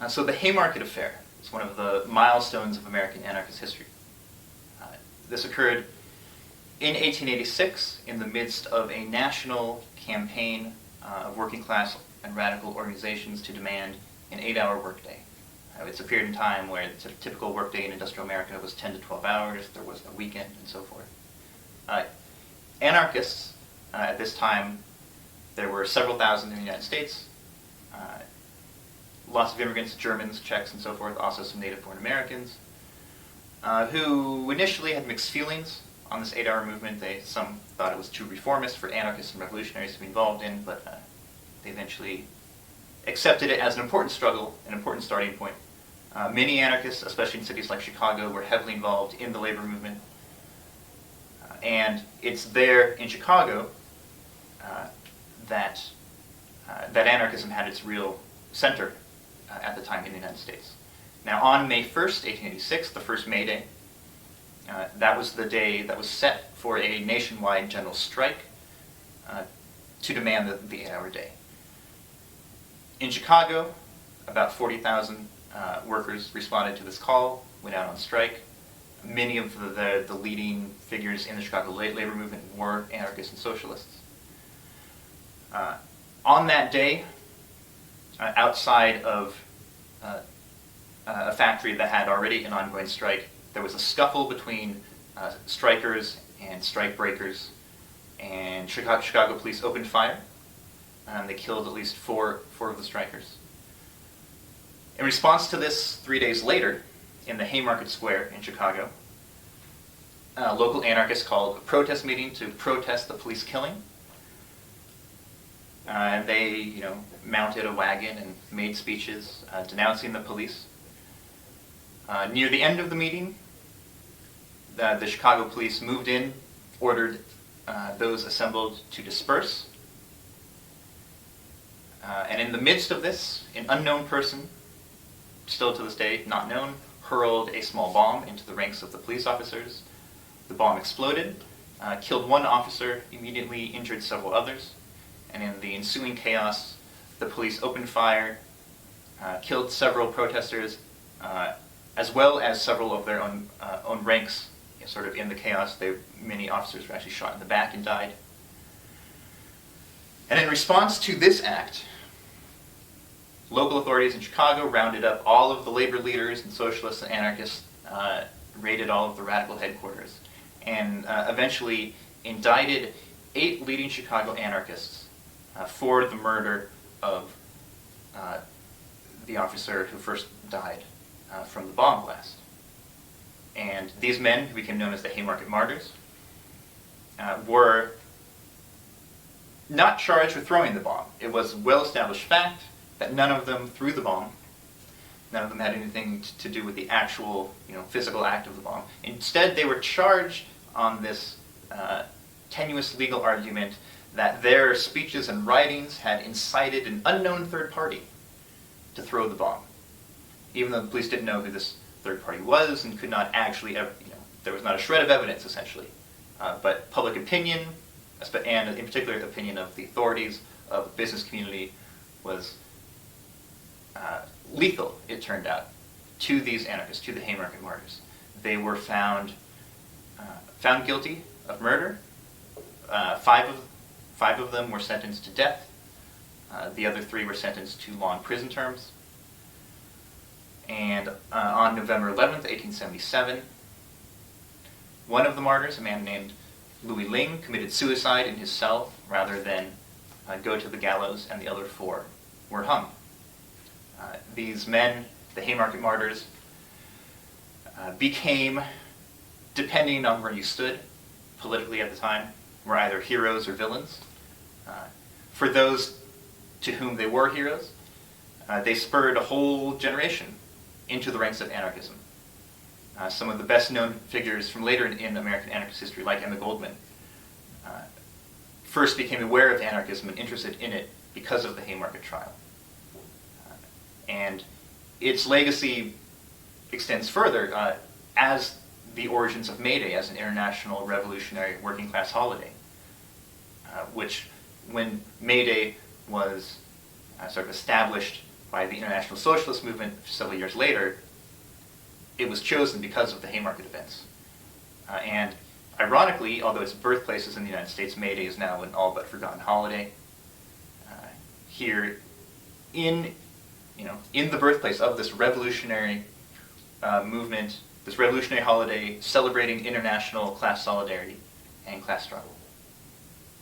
So the Haymarket affair is one of the milestones of American anarchist history. This occurred in 1886 in the midst of a national campaign of working class and radical organizations to demand an 8-hour workday. It's a period in time where the typical workday in industrial America was 10 to 12 hours, there was a weekend, and so forth. Anarchists, at this time, there were several thousand in the United States, lots of immigrants, Germans, Czechs, and so forth, also some native-born Americans, who initially had mixed feelings on this 8-hour movement. Some thought it was too reformist for anarchists and revolutionaries to be involved in, but they eventually accepted it as an important struggle, an important starting point. Many anarchists, especially in cities like Chicago, were heavily involved in the labor movement. And it's there in Chicago that anarchism had its real center at the time in the United States. Now, on May 1st, 1886, the first May Day, that was the day that was set for a nationwide general strike to demand the 8-hour day. In Chicago, about 40,000 workers responded to this call, went out on strike. Many of the leading figures in the Chicago labor movement were anarchists and socialists. On that day, outside of a factory that had already an ongoing strike, there was a scuffle between strikers and strike breakers, and Chicago police opened fire. They killed at least four of the strikers. In response to this, 3 days later, in the Haymarket Square in Chicago, local anarchists called a protest meeting to protest the police killing. And they, mounted a wagon and made speeches denouncing the police. Near the end of the meeting, the Chicago police moved in, ordered those assembled to disperse. And in the midst of this, an unknown person, still to this day not known, hurled a small bomb into the ranks of the police officers. The bomb exploded, killed one officer, immediately injured several others, and in the ensuing chaos, the police opened fire, killed several protesters, as well as several of their own ranks. Sort of in the chaos, many officers were actually shot in the back and died. And in response to this act, local authorities in Chicago rounded up all of the labor leaders and socialists and anarchists, raided all of the radical headquarters, and eventually indicted 8 leading Chicago anarchists for the murder of the officer who first died from the bomb blast. And these men, who became known as the Haymarket Martyrs, were not charged with throwing the bomb. It was a well-established fact that none of them threw the bomb. None of them had anything to do with the actual, physical act of the bomb. Instead, they were charged on this tenuous legal argument that their speeches and writings had incited an unknown third party to throw the bomb, even though the police didn't know who this third party was and could not actually, there was not a shred of evidence, essentially. But public opinion, and in particular the opinion of the authorities of the business community, was lethal, it turned out, to these anarchists, to the Haymarket Martyrs. They were found guilty of murder. Five of them were sentenced to death. The other 3 were sentenced to long prison terms. And on November 11th, 1877, one of the martyrs, a man named Louis Ling, committed suicide in his cell rather than go to the gallows, and the other 4 were hung. These men, the Haymarket Martyrs, became, depending on where you stood politically at the time, were either heroes or villains. For those to whom they were heroes, they spurred a whole generation into the ranks of anarchism. Some of the best-known figures from later in American anarchist history, like Emma Goldman, first became aware of anarchism and interested in it because of the Haymarket trial. And its legacy extends further as the origins of May Day as an international revolutionary working-class holiday, which, when May Day was sort of established by the International Socialist Movement several years later, it was chosen because of the Haymarket events. And ironically, although its birthplace is in the United States, May Day is now an all but forgotten holiday. Here, in the birthplace of this revolutionary movement, this revolutionary holiday celebrating international class solidarity and class struggle.